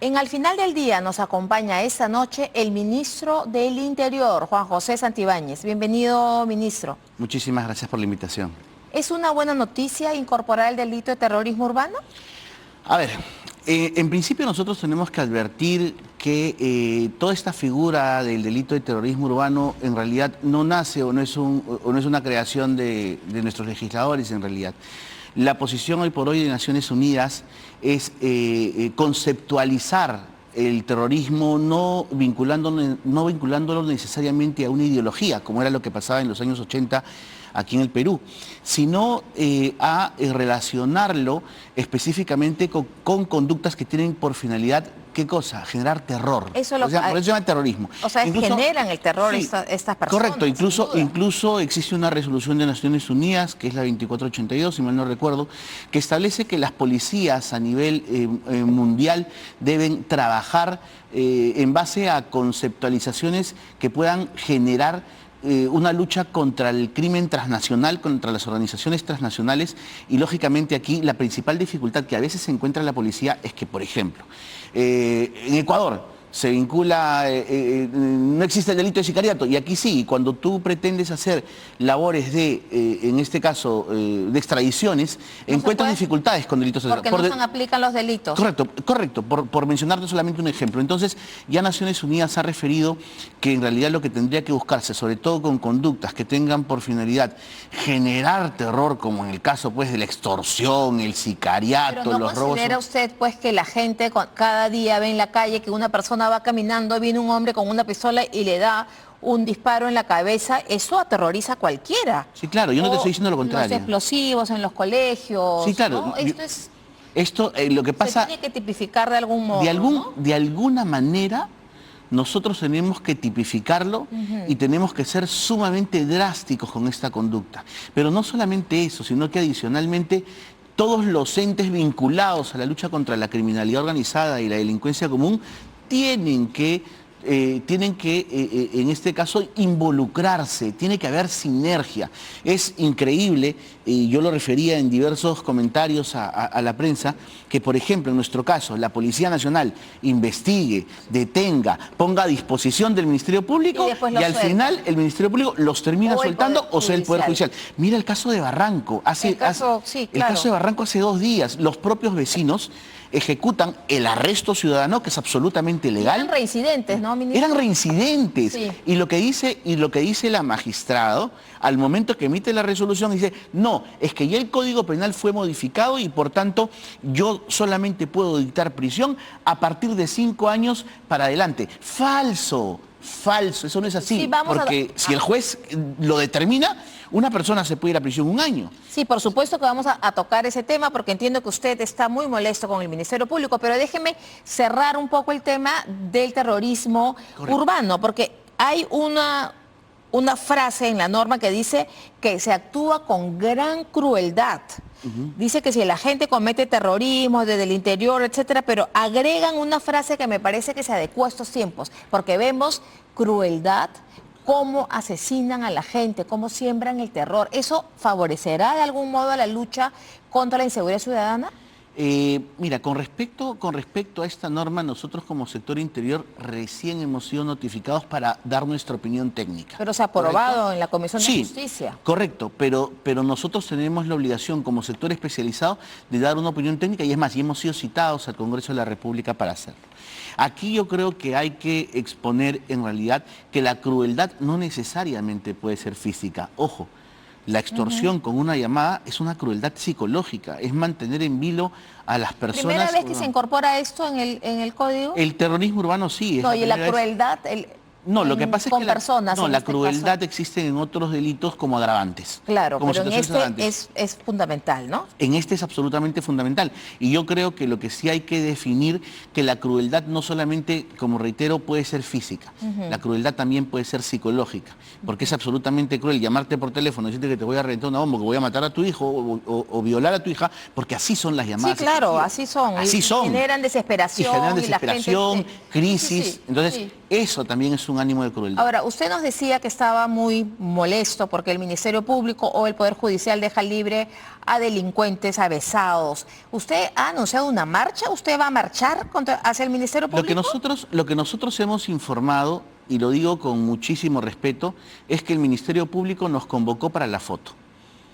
Al final del día nos acompaña esta noche el ministro del Interior, Juan José Santibáñez. Bienvenido, ministro. Muchísimas gracias por la invitación. ¿Es una buena noticia incorporar el delito de terrorismo urbano? A ver, en principio nosotros tenemos que advertir que toda esta figura del delito de terrorismo urbano en realidad no nace o no es una creación de nuestros legisladores en realidad. La posición hoy por hoy de Naciones Unidas es conceptualizar el terrorismo no vinculándolo necesariamente a una ideología, como era lo que pasaba en los años 80 aquí en el Perú, sino a relacionarlo específicamente con conductas que tienen por finalidad, ¿qué cosa? Generar terror. Por eso se llama terrorismo. O sea, generan el terror sí, estas personas. Correcto, incluso existe una resolución de Naciones Unidas, que es la 2482, si mal no recuerdo, que establece que las policías a nivel mundial deben trabajar en base a conceptualizaciones que puedan generar una lucha contra el crimen transnacional, contra las organizaciones transnacionales, y lógicamente aquí la principal dificultad que a veces se encuentra en la policía es que, por ejemplo, en Ecuador se vincula, no existe el delito de sicariato, y aquí sí, cuando tú pretendes hacer labores de, en este caso, de extradiciones, encuentras dificultades con delitos de porque no se aplican los delitos. Correcto, por mencionarte solamente un ejemplo. Entonces, ya Naciones Unidas ha referido que en realidad lo que tendría que buscarse, sobre todo con conductas que tengan por finalidad generar terror, como en el caso pues de la extorsión, el sicariato, pero los robos. ¿considera usted pues que la gente cada día ve en la calle que una persona va caminando, viene un hombre con una pistola y le da un disparo en la cabeza? Eso aterroriza a cualquiera. Sí, claro, yo no te estoy diciendo lo contrario. Los explosivos en los colegios. Sí, claro. ¿no? Esto lo que pasa... Se tiene que tipificar de algún modo, de alguna manera nosotros tenemos que tipificarlo y tenemos que ser sumamente drásticos con esta conducta. Pero no solamente eso, sino que adicionalmente todos los entes vinculados a la lucha contra la criminalidad organizada y la delincuencia común tienen que en este caso involucrarse, tiene que haber sinergia. Es increíble, y yo lo refería en diversos comentarios a la prensa, que por ejemplo en nuestro caso la Policía Nacional investigue, detenga, ponga a disposición del Ministerio Público y al final el Ministerio Público los termina soltando o sea el Poder Judicial. Mira el caso de Barranco, el caso de Barranco hace 2 días, los propios vecinos ejecutan el arresto ciudadano, que es absolutamente legal. Eran reincidentes, ¿no, ministro? Eran reincidentes. Sí. Y lo que dice la magistrado, al momento que emite la resolución, dice, no, es que ya el Código Penal fue modificado y por tanto yo solamente puedo dictar prisión a partir de 5 años para adelante. Falso, eso no es así. Sí, porque si el juez lo determina, una persona se puede ir a prisión 1 año. Sí, por supuesto que vamos a tocar ese tema porque entiendo que usted está muy molesto con el Ministerio Público, pero déjeme cerrar un poco el tema del terrorismo urbano, porque hay una frase en la norma que dice que se actúa con gran crueldad. Dice que si la gente comete terrorismo desde el interior, etcétera, pero agregan una frase que me parece que se adecua a estos tiempos, porque vemos crueldad, cómo asesinan a la gente, cómo siembran el terror. ¿Eso favorecerá de algún modo a la lucha contra la inseguridad ciudadana? Mira, con respecto a esta norma, nosotros como sector interior recién hemos sido notificados para dar nuestra opinión técnica. Pero se ha aprobado en la Comisión de Justicia. Correcto, pero nosotros tenemos la obligación como sector especializado de dar una opinión técnica y es más, y hemos sido citados al Congreso de la República para hacerlo. Aquí yo creo que hay que exponer en realidad que la crueldad no necesariamente puede ser física. Ojo, la extorsión con una llamada es una crueldad psicológica, es mantener en vilo a las personas. ¿Primera vez que se incorpora esto en el código? El terrorismo urbano sí. No, y la crueldad... No, lo que pasa es que la crueldad caso existe en otros delitos como agravantes. Claro, pero en este es fundamental, ¿no? En este es absolutamente fundamental. Y yo creo que lo que sí hay que definir, que la crueldad no solamente, como reitero, puede ser física. La crueldad también puede ser psicológica, porque es absolutamente cruel llamarte por teléfono y decirte que te voy a reventar una bomba, que voy a matar a tu hijo o violar a tu hija, porque así son las llamadas. Sí, claro, así son. Así son. Generan desesperación. Y generan desesperación, crisis. Entonces, Eso también es un ánimo de crueldad. Ahora, usted nos decía que estaba muy molesto porque el Ministerio Público o el Poder Judicial deja libre a delincuentes avesados. ¿Usted ha anunciado una marcha? ¿Usted va a marchar hacia el Ministerio Público? Lo que nosotros hemos informado, y lo digo con muchísimo respeto, es que el Ministerio Público nos convocó para la foto.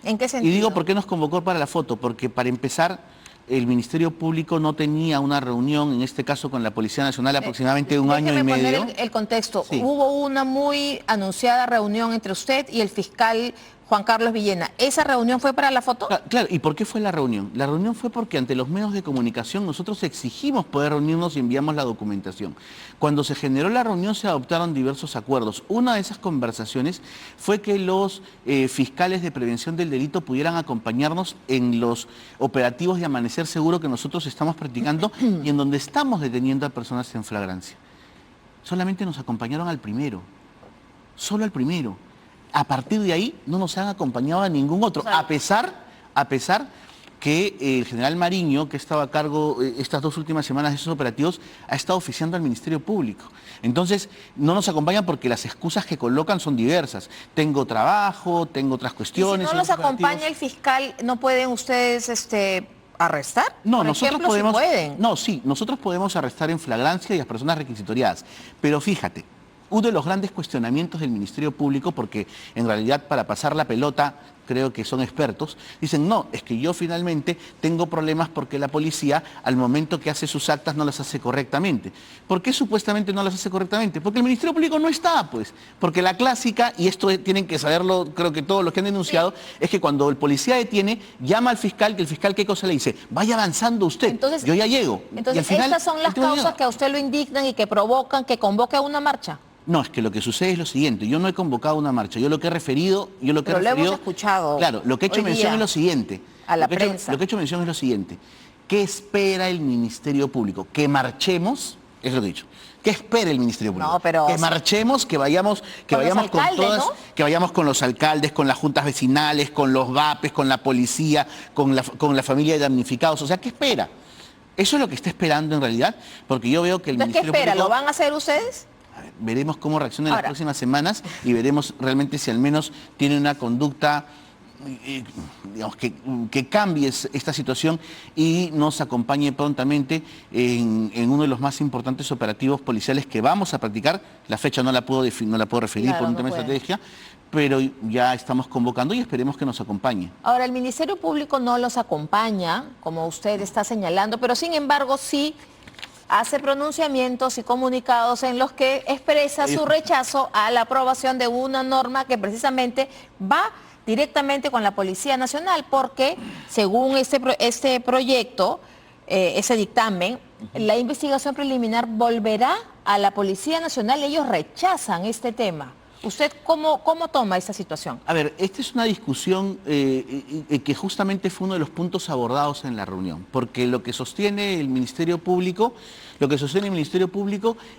¿En qué sentido? Y digo, ¿por qué nos convocó para la foto? Porque para empezar, el Ministerio Público no tenía una reunión, en este caso con la Policía Nacional, aproximadamente un año y medio. Déjeme poner el contexto. Sí. Hubo una muy anunciada reunión entre usted y el fiscal Juan Carlos Villena. ¿Esa reunión fue para la foto? Claro, ¿y por qué fue la reunión? La reunión fue porque ante los medios de comunicación nosotros exigimos poder reunirnos y enviamos la documentación. Cuando se generó la reunión se adoptaron diversos acuerdos. Una de esas conversaciones fue que los fiscales de prevención del delito pudieran acompañarnos en los operativos de Amanecer Seguro que nosotros estamos practicando y en donde estamos deteniendo a personas en flagrancia. Solamente nos acompañaron al primero, solo al primero. A partir de ahí no nos han acompañado a ningún otro, a pesar que el general Mariño, que estaba a cargo estas 2 últimas semanas de esos operativos, ha estado oficiando al Ministerio Público. Entonces, no nos acompañan porque las excusas que colocan son diversas. Tengo trabajo, tengo otras cuestiones. ¿Y si no los acompaña el fiscal, no pueden ustedes arrestar? No, por nosotros ejemplo, podemos, si pueden. no, sí, nosotros podemos arrestar en flagrancia y a las personas requisitoriadas. Pero fíjate, uno de los grandes cuestionamientos del Ministerio Público, porque en realidad para pasar la pelota creo que son expertos, dicen, no, es que yo finalmente tengo problemas porque la policía al momento que hace sus actas no las hace correctamente. ¿Por qué supuestamente no las hace correctamente? Porque el Ministerio Público no está, pues. Porque la clásica, y esto tienen que saberlo, creo que todos los que han denunciado, es que cuando el policía detiene, llama al fiscal, que el fiscal ¿qué cosa le dice? Vaya avanzando usted, Entonces, yo ya llego. Entonces, y al final, estas son las causas que a usted lo indignan y que provocan que convoque a una marcha. No, es que lo que sucede es lo siguiente, yo no he convocado una marcha, yo lo que he referido... Pero lo hemos escuchado. Claro, lo que he hecho mención es lo siguiente. A la prensa. Lo que he hecho mención es lo siguiente. ¿Qué espera el Ministerio Público? Que marchemos, es lo que he dicho. ¿Qué espera el Ministerio Público? No, pero... Que marchemos, que vayamos con todas, ¿no? Que vayamos con los alcaldes, con las juntas vecinales, con los VAPES, con la policía, con la familia de damnificados. O sea, ¿qué espera? Eso es lo que está esperando en realidad, porque yo veo que el Ministerio Público... ¿Qué espera? Público... ¿Lo van a hacer ustedes? Veremos cómo reacciona en las próximas semanas y veremos realmente si al menos tiene una conducta digamos, que cambie esta situación y nos acompañe prontamente en uno de los más importantes operativos policiales que vamos a practicar. La fecha no la puedo referir, claro, por un tema de estrategia, pero ya estamos convocando y esperemos que nos acompañe. Ahora, el Ministerio Público no los acompaña, como usted está señalando, pero sin embargo sí hace pronunciamientos y comunicados en los que expresa su rechazo a la aprobación de una norma que precisamente va directamente con la Policía Nacional, porque según este proyecto, ese dictamen, la investigación preliminar volverá a la Policía Nacional y ellos rechazan este tema. ¿Usted cómo toma esta situación? A ver, esta es una discusión que justamente fue uno de los puntos abordados en la reunión, porque lo que sostiene el Ministerio Público,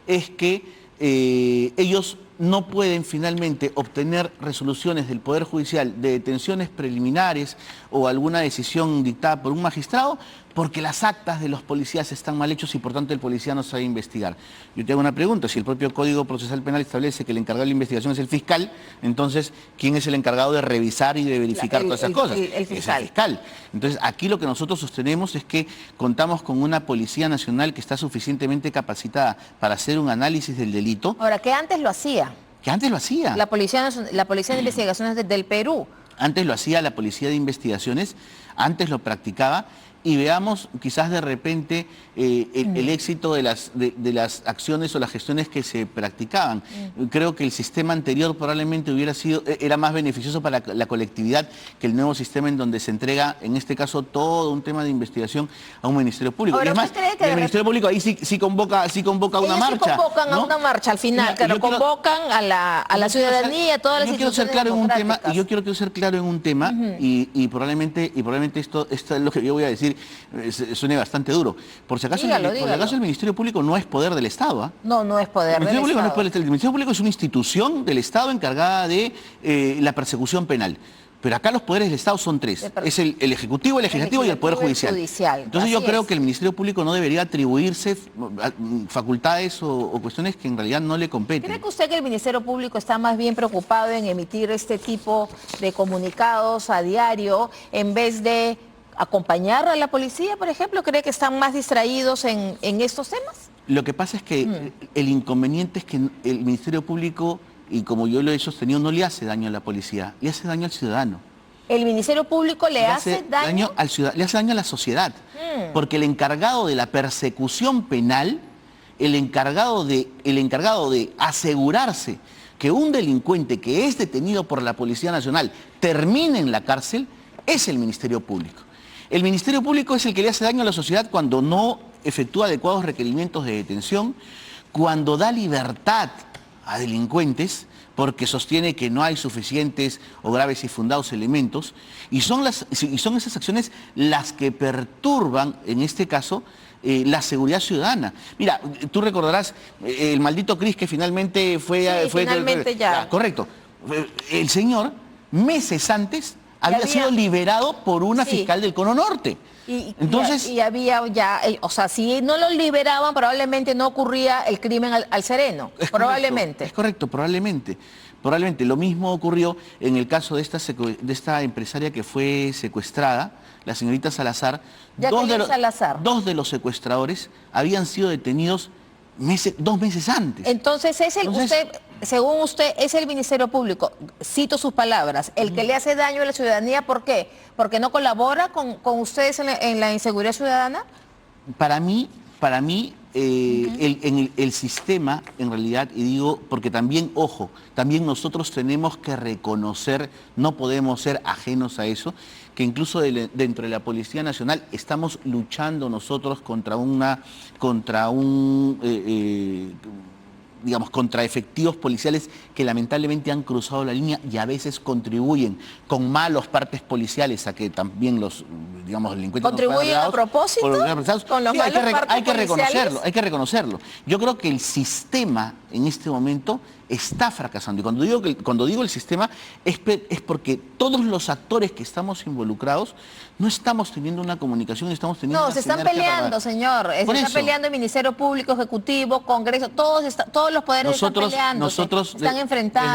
es que ellos no pueden finalmente obtener resoluciones del Poder Judicial de detenciones preliminares o alguna decisión dictada por un magistrado porque las actas de los policías están mal hechos y por tanto el policía no sabe investigar. Yo te hago una pregunta, si el propio Código Procesal Penal establece que el encargado de la investigación es el fiscal, entonces, ¿quién es el encargado de revisar y de verificar todas esas cosas? El fiscal. Es el fiscal. Entonces, aquí lo que nosotros sostenemos es que contamos con una Policía Nacional que está suficientemente capacitada para hacer un análisis del delito. Ahora, que antes lo hacía. Que antes lo hacía. La Policía de Investigaciones del Perú. Antes lo hacía la Policía de Investigaciones, antes lo practicaba, y veamos quizás de repente el éxito de las acciones o las gestiones que se practicaban. Creo que el sistema anterior probablemente era más beneficioso para la colectividad que el nuevo sistema en donde se entrega, en este caso, todo un tema de investigación a un Ministerio Público. Ahora, y es más, el Ministerio Público ahí sí convoca una marcha. Sí convocan, ¿no?, a una marcha al final, pero convocan a la ciudadanía, a todas las instituciones democráticas. Yo quiero ser claro en un tema, y probablemente esto es lo que yo voy a decir, suene bastante duro. Por si acaso, el Ministerio Público no es poder del Estado. ¿Ah? No es poder del Estado. El Ministerio Público es una institución del Estado encargada de la persecución penal. Pero acá los poderes del Estado son tres. Es el Ejecutivo, el Legislativo y el Poder Judicial. Entonces yo creo que el Ministerio Público no debería atribuirse facultades o cuestiones que en realidad no le competen. ¿Cree que usted que el Ministerio Público está más bien preocupado en emitir este tipo de comunicados a diario en vez de acompañar a la policía, por ejemplo? ¿Cree que están más distraídos en estos temas? Lo que pasa es que el inconveniente es que el Ministerio Público, y como yo lo he sostenido, no le hace daño a la policía, le hace daño al ciudadano. ¿El Ministerio Público le hace daño al ciudadano? Le hace daño a la sociedad, porque el encargado de la persecución penal, el encargado de asegurarse que un delincuente que es detenido por la Policía Nacional termine en la cárcel, es el Ministerio Público. El Ministerio Público es el que le hace daño a la sociedad cuando no efectúa adecuados requerimientos de detención, cuando da libertad a delincuentes porque sostiene que no hay suficientes o graves y fundados elementos, y son esas acciones las que perturban, en este caso, la seguridad ciudadana. Mira, tú recordarás el maldito Cris que finalmente fue... finalmente ya. Correcto. El señor, meses antes, había sido liberado por una fiscal del Cono Norte. Entonces, y había ya, o sea, si no lo liberaban, probablemente no ocurría el crimen al sereno. Probablemente. Es correcto, probablemente. Probablemente. Lo mismo ocurrió en el caso de esta empresaria que fue secuestrada, la señorita Salazar. Dos de los secuestradores habían sido detenidos 2 meses antes. Entonces, según usted, es el Ministerio Público, cito sus palabras, el que le hace daño a la ciudadanía. ¿Por qué? ¿Porque no colabora con ustedes en la inseguridad ciudadana? Para mí el sistema, en realidad, y digo, porque también, ojo, también nosotros tenemos que reconocer, no podemos ser ajenos a eso, que incluso dentro de la Policía Nacional estamos luchando nosotros contra efectivos policiales que lamentablemente han cruzado la línea y a veces contribuyen con malos partes policiales a que también los delincuentes ¿contribuyen a propósito con los malos partes policiales? Hay que reconocerlo. Yo creo que el sistema en este momento está fracasando. Y cuando digo el sistema es porque todos los actores que estamos involucrados no estamos teniendo una comunicación, estamos teniendo No, se están peleando, señor. Se está peleando el Ministerio Público, Ejecutivo, Congreso, todos los poderes están peleando, están enfrentados.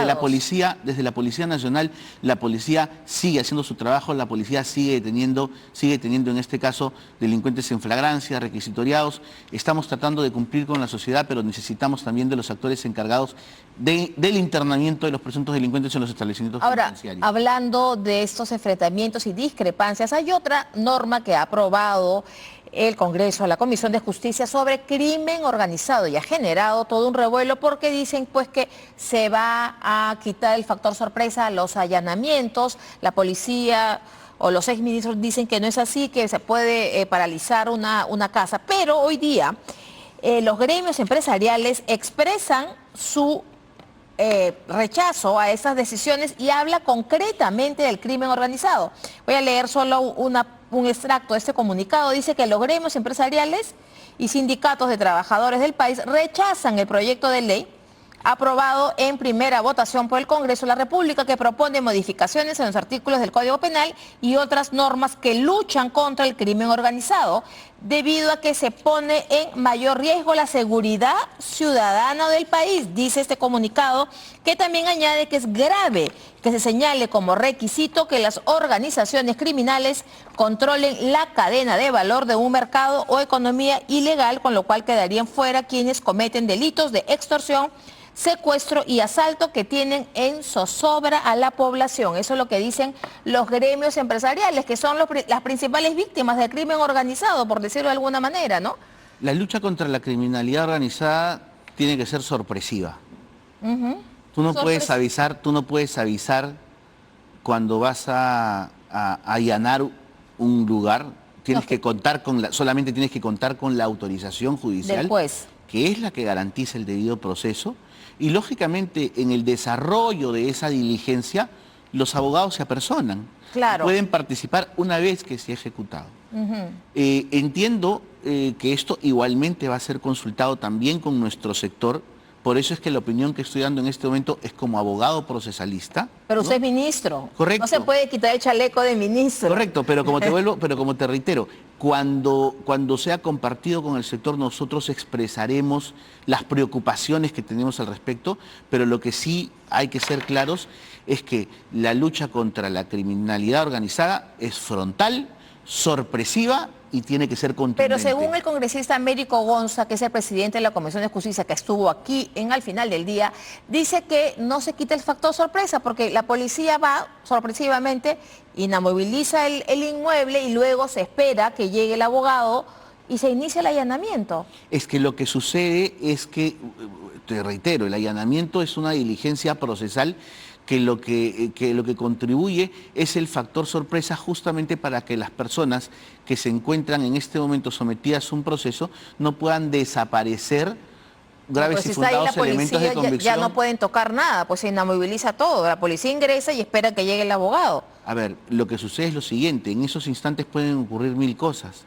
Desde la Policía Nacional, la policía sigue haciendo su trabajo, la policía sigue deteniendo en este caso delincuentes en flagrancia, requisitoriados. Estamos tratando de cumplir con la sociedad, pero necesitamos también de los actores encargados del internamiento de los presuntos delincuentes en los establecimientos penitenciarios. Ahora, hablando de estos enfrentamientos y discrepancias, hay otra norma que ha aprobado el Congreso, la Comisión de Justicia, sobre crimen organizado, y ha generado todo un revuelo porque dicen pues que se va a quitar el factor sorpresa a los allanamientos. La policía o los exministros dicen que no es así, que se puede paralizar una casa, pero hoy día los gremios empresariales expresan su rechazo a esas decisiones y habla concretamente del crimen organizado. Voy a leer solo un extracto de este comunicado. Dice que los gremios empresariales y sindicatos de trabajadores del país rechazan el proyecto de ley aprobado en primera votación por el Congreso de la República, que propone modificaciones en los artículos del Código Penal y otras normas que luchan contra el crimen organizado, debido a que se pone en mayor riesgo la seguridad ciudadana del país. Dice este comunicado, que también añade que es grave que se señale como requisito que las organizaciones criminales controlen la cadena de valor de un mercado o economía ilegal, con lo cual quedarían fuera quienes cometen delitos de extorsión, secuestro y asalto que tienen en zozobra a la población. Eso es lo que dicen los gremios empresariales, que son las principales víctimas del crimen organizado, por decirlo de alguna manera, ¿no? La lucha contra la criminalidad organizada tiene que ser sorpresiva. Tú no puedes avisar cuando vas a allanar un lugar. Solamente tienes que contar con la autorización judicial del juez, que es la que garantiza el debido proceso. Y lógicamente en el desarrollo de esa diligencia los abogados se apersonan. Claro. Pueden participar una vez que se ha ejecutado. Entiendo que esto igualmente va a ser consultado también con nuestro sector, Por eso es que la opinión que estoy dando en este momento es como abogado procesalista. Pero ¿no? usted es ministro. Correcto. No se puede quitar el chaleco de ministro. Correcto, pero como te reitero, cuando sea compartido con el sector, nosotros expresaremos las preocupaciones que tenemos al respecto, pero lo que sí hay que ser claros es que la lucha contra la criminalidad organizada es frontal, sorpresiva y tiene que ser contundente. Pero según el congresista Américo Gonza, que es el presidente de la Comisión de Justicia, que estuvo aquí al final del día, dice que no se quita el factor sorpresa, porque la policía va sorpresivamente, inamoviliza el inmueble y luego se espera que llegue el abogado y se inicia el allanamiento. Es que lo que sucede es que, te reitero, el allanamiento es una diligencia procesal que lo que contribuye es el factor sorpresa justamente para que las personas que se encuentran en este momento sometidas a un proceso no puedan desaparecer graves Pues y si está ahí fundados la elementos de policía, convicción. ya no pueden tocar nada, pues se inamoviliza todo. La policía ingresa y espera que llegue el abogado. A ver, lo que sucede es lo siguiente, en esos instantes pueden ocurrir mil cosas.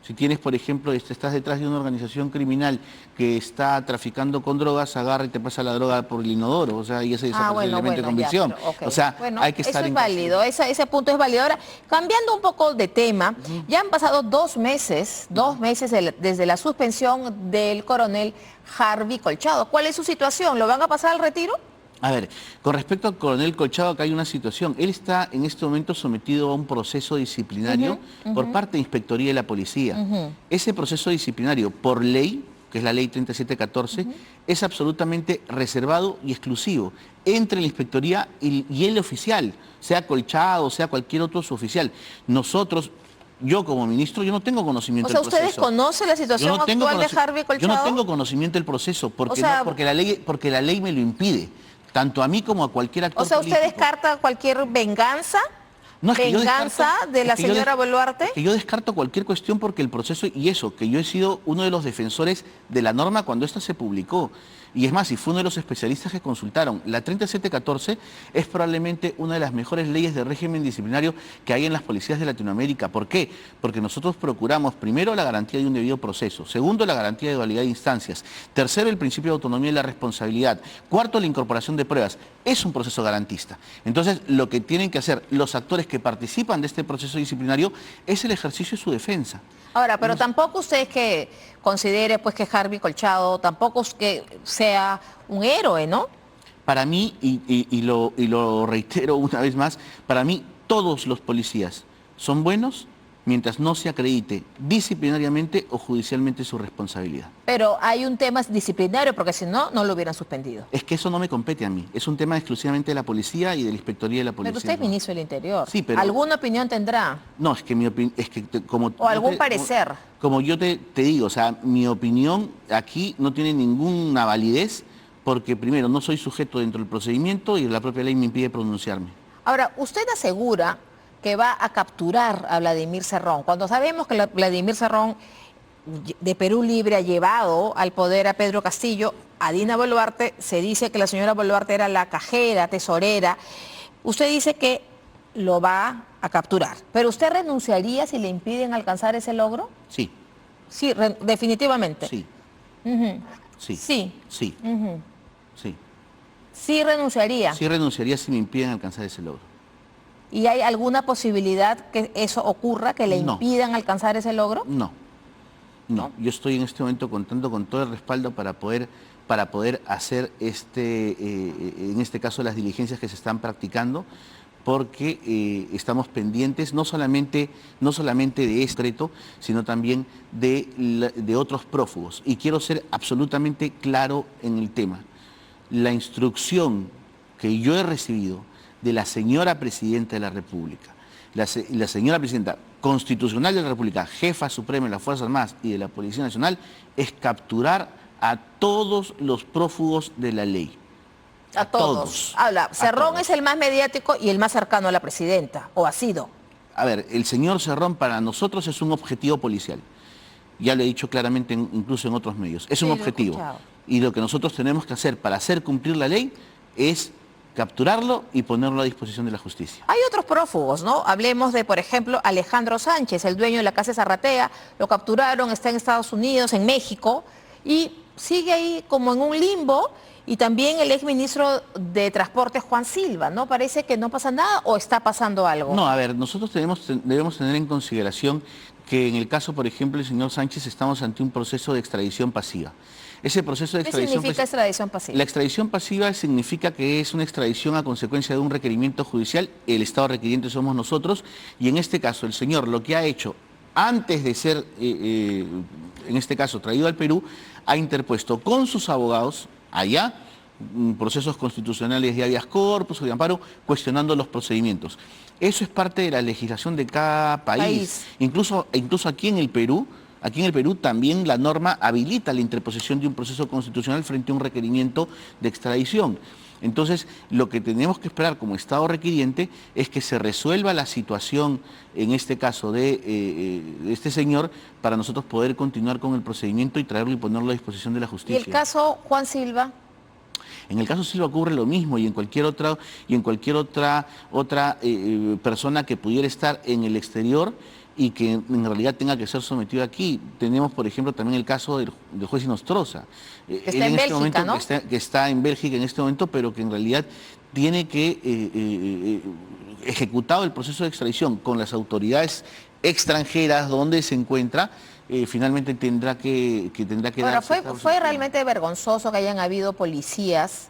Si tienes, por ejemplo, estás detrás de una organización criminal que está traficando con drogas, agarra y te pasa la droga por el inodoro, o sea, y ese desaparece el elemento de convicción. Ya, pero, okay. O sea, bueno, hay que eso estar es en válido, ese punto es válido. Ahora, cambiando un poco de tema, ya han pasado 2 meses, desde la suspensión del coronel Harvey Colchado. ¿Cuál es su situación? ¿Lo van a pasar al retiro? A ver, con respecto al coronel Colchado, acá hay una situación. Él está en este momento sometido a un proceso disciplinario por parte de Inspectoría de la Policía. Ese proceso disciplinario, por ley, que es la ley 3714, es absolutamente reservado y exclusivo entre la Inspectoría y el oficial, sea Colchado, sea cualquier otro suboficial. Nosotros... Yo como ministro, yo no tengo conocimiento del proceso. ¿Usted desconoce la situación actual de Harvey Colchado? Yo no tengo conocimiento del proceso porque la ley me lo impide, tanto a mí como a cualquier actor político. ¿Usted descarta cualquier venganza? No, ¿Venganza de la señora Boluarte? Que yo descarto cualquier cuestión porque el proceso, y eso, que yo he sido uno de los defensores de la norma cuando esta se publicó. Y es más, y fue uno de los especialistas que consultaron. La 3714 es probablemente una de las mejores leyes de régimen disciplinario que hay en las policías de Latinoamérica. ¿Por qué? Porque nosotros procuramos, primero, la garantía de un debido proceso. Segundo, la garantía de dualidad de instancias. Tercero, el principio de autonomía y la responsabilidad. Cuarto, la incorporación de pruebas. Es un proceso garantista. Entonces, lo que tienen que hacer los actores que participan de este proceso disciplinario es el ejercicio de su defensa. Ahora, pero tampoco usted es que considere pues que Harvey Colchado tampoco es que sea un héroe, ¿no? Para mí, y lo reitero una vez más, para mí todos los policías son buenos mientras no se acredite disciplinariamente o judicialmente su responsabilidad. Pero hay un tema disciplinario, porque si no, no lo hubieran suspendido. Es que eso no me compete a mí, es un tema exclusivamente de la policía y de la Inspectoría de la Policía. Pero usted es ministro del Interior. Sí, pero... ¿Alguna opinión tendrá? No, es que mi opinión... ¿O algún parecer? Como yo te digo, o sea, mi opinión aquí no tiene ninguna validez porque, primero, no soy sujeto dentro del procedimiento y la propia ley me impide pronunciarme. Ahora, usted asegura que va a capturar a Vladimir Cerrón, cuando sabemos que Vladimir Cerrón de Perú Libre ha llevado al poder a Pedro Castillo, a Dina Boluarte, se dice que la señora Boluarte era la cajera, tesorera. Usted dice que lo va a capturar, pero ¿usted renunciaría si le impiden alcanzar ese logro? Sí. Sí, definitivamente. Sí. Sí. Sí. Sí. Sí. Sí renunciaría. Sí renunciaría si me impiden alcanzar ese logro. ¿Y hay alguna posibilidad que eso ocurra, que le impidan alcanzar ese logro? No. No, yo estoy en este momento contando con todo el respaldo para poder hacer en este caso las diligencias que se están practicando, porque estamos pendientes no solamente de este reto, sino también de otros prófugos. Y quiero ser absolutamente claro en el tema. La instrucción que yo he recibido de la señora Presidenta de la República, la señora Presidenta Constitucional de la República, Jefa Suprema de las Fuerzas Armadas y de la Policía Nacional, es capturar a todos los prófugos de la ley. A todos. Habla, Cerrón es el más mediático y el más cercano a la Presidenta, ¿o ha sido? A ver, el señor Cerrón para nosotros es un objetivo policial. Ya lo he dicho claramente incluso en otros medios. Es un objetivo. Y lo que nosotros tenemos que hacer para hacer cumplir la ley es capturarlo y ponerlo a disposición de la justicia. Hay otros prófugos, ¿no? Hablemos de, por ejemplo, Alejandro Sánchez, el dueño de la Casa Zarratea, lo capturaron, está en Estados Unidos, en México, y sigue ahí como en un limbo, y también el exministro de Transporte, Juan Silva, ¿no? Parece que no pasa nada, ¿o está pasando algo? No, a ver, nosotros debemos tener en consideración que en el caso, por ejemplo, del señor Sánchez, estamos ante un proceso de extradición pasiva. Ese proceso de ¿Qué extradición significa extradición pasiva? La extradición pasiva significa que es una extradición a consecuencia de un requerimiento judicial. El Estado requiriente somos nosotros, y en este caso el señor lo que ha hecho antes de ser, en este caso, traído al Perú, ha interpuesto con sus abogados allá procesos constitucionales de habeas corpus o de amparo, cuestionando los procedimientos. Eso es parte de la legislación de cada país. Incluso aquí en el Perú, también la norma habilita la interposición de un proceso constitucional frente a un requerimiento de extradición. Entonces, lo que tenemos que esperar como Estado requiriente es que se resuelva la situación, en este caso, de este señor, para nosotros poder continuar con el procedimiento y traerlo y ponerlo a disposición de la justicia. ¿Y el caso Juan Silva? En el caso Silva ocurre lo mismo, y en cualquier otra persona que pudiera estar en el exterior y que en realidad tenga que ser sometido aquí. Tenemos, por ejemplo, también el caso del juez Inostroza, que está en Bélgica, ¿no? que está en Bélgica en este momento, pero que en realidad tiene que ejecutado el proceso de extradición con las autoridades extranjeras donde se encuentra. Finalmente tendrá que Ahora, fue realmente vergonzoso que hayan habido policías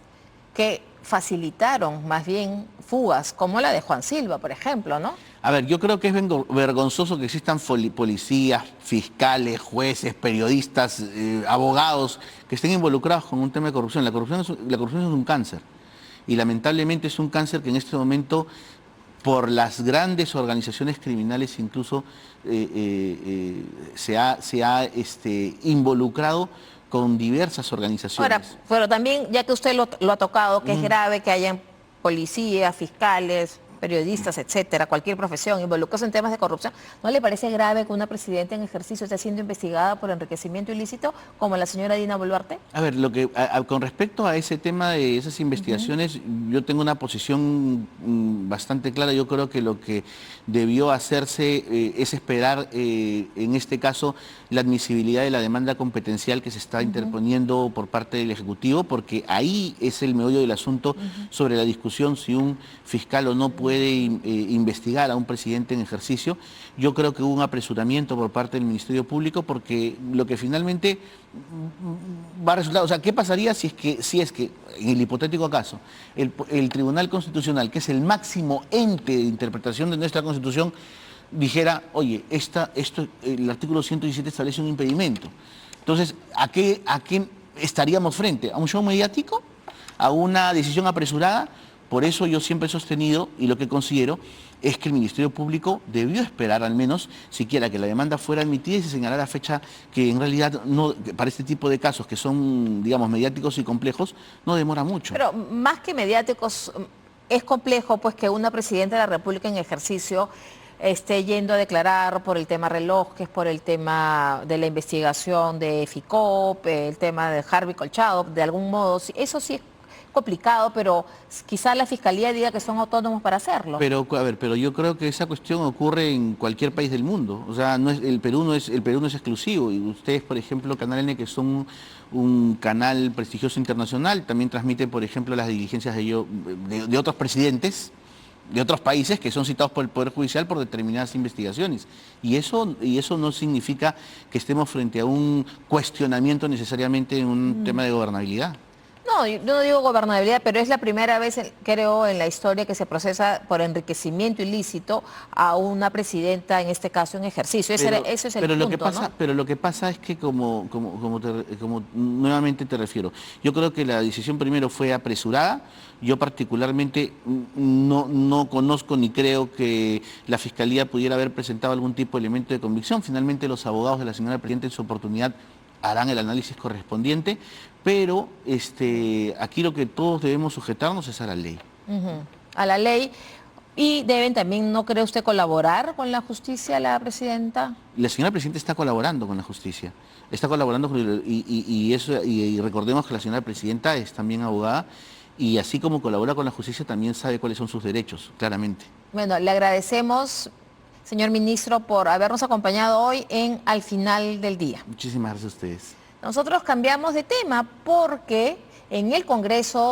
que facilitaron más bien fugas, como la de Juan Silva, por ejemplo, ¿no? A ver, yo creo que es vergonzoso que existan policías, fiscales, jueces, periodistas, abogados que estén involucrados con un tema de corrupción. La corrupción es un cáncer, y lamentablemente es un cáncer que en este momento, por las grandes organizaciones criminales incluso, se ha involucrado con diversas organizaciones. Ahora, pero también, ya que usted lo ha tocado, que es grave que hayan policías, fiscales, periodistas, etcétera, cualquier profesión involucrados en temas de corrupción, ¿no le parece grave que una presidenta en ejercicio esté siendo investigada por enriquecimiento ilícito como la señora Dina Boluarte? A ver, con respecto a ese tema de esas investigaciones, yo tengo una posición bastante clara. Yo creo que lo que debió hacerse es esperar, en este caso, la admisibilidad de la demanda competencial que se está interponiendo por parte del Ejecutivo, porque ahí es el meollo del asunto sobre la discusión si un fiscal o no puede investigar a un presidente en ejercicio. Yo creo que hubo un apresuramiento por parte del Ministerio Público, porque lo que finalmente va a resultar, o sea, ¿qué pasaría si es que en el hipotético caso, el Tribunal Constitucional, que es el máximo ente de interpretación de nuestra Constitución, dijera, oye, el artículo 117 establece un impedimento? Entonces, ¿a qué estaríamos frente? ¿A un show mediático? ¿A una decisión apresurada? Por eso yo siempre he sostenido, y lo que considero, es que el Ministerio Público debió esperar al menos siquiera que la demanda fuera admitida y se señalara fecha, que en realidad no, para este tipo de casos que son, digamos, mediáticos y complejos, no demora mucho. Pero más que mediáticos, es complejo pues que una presidenta de la República en ejercicio esté yendo a declarar por el tema relojes, por el tema de la investigación de FICOP, el tema de Harvey Colchado, de algún modo, eso sí es complicado, pero quizá la Fiscalía diga que son autónomos para hacerlo. Pero, a ver, pero yo creo que esa cuestión ocurre en cualquier país del mundo. O sea, el Perú no es exclusivo. Y ustedes, por ejemplo, Canal N, que son un canal prestigioso internacional, también transmiten, por ejemplo, las diligencias de otros presidentes de otros países que son citados por el Poder Judicial por determinadas investigaciones. Y eso no significa que estemos frente a un cuestionamiento necesariamente en un tema de gobernabilidad. No, yo no digo gobernabilidad, pero es la primera vez, creo, en la historia que se procesa por enriquecimiento ilícito a una presidenta, en este caso en ejercicio. Ese es el punto, ¿no? Pero lo que pasa es que, como nuevamente te refiero, yo creo que la decisión primero fue apresurada. Yo particularmente no conozco ni creo que la Fiscalía pudiera haber presentado algún tipo de elemento de convicción. Finalmente los abogados de la señora presidenta en su oportunidad harán el análisis correspondiente, pero aquí lo que todos debemos sujetarnos es a la ley. A la ley. Y deben también, ¿no cree usted, colaborar con la justicia, la presidenta? La señora presidenta está colaborando con la justicia. Está colaborando y recordemos que la señora presidenta es también abogada, y así como colabora con la justicia también sabe cuáles son sus derechos, claramente. Bueno, le agradecemos, señor ministro, por habernos acompañado hoy en Al Final del Día. Muchísimas gracias a ustedes. nosotros cambiamos de tema porque en el Congreso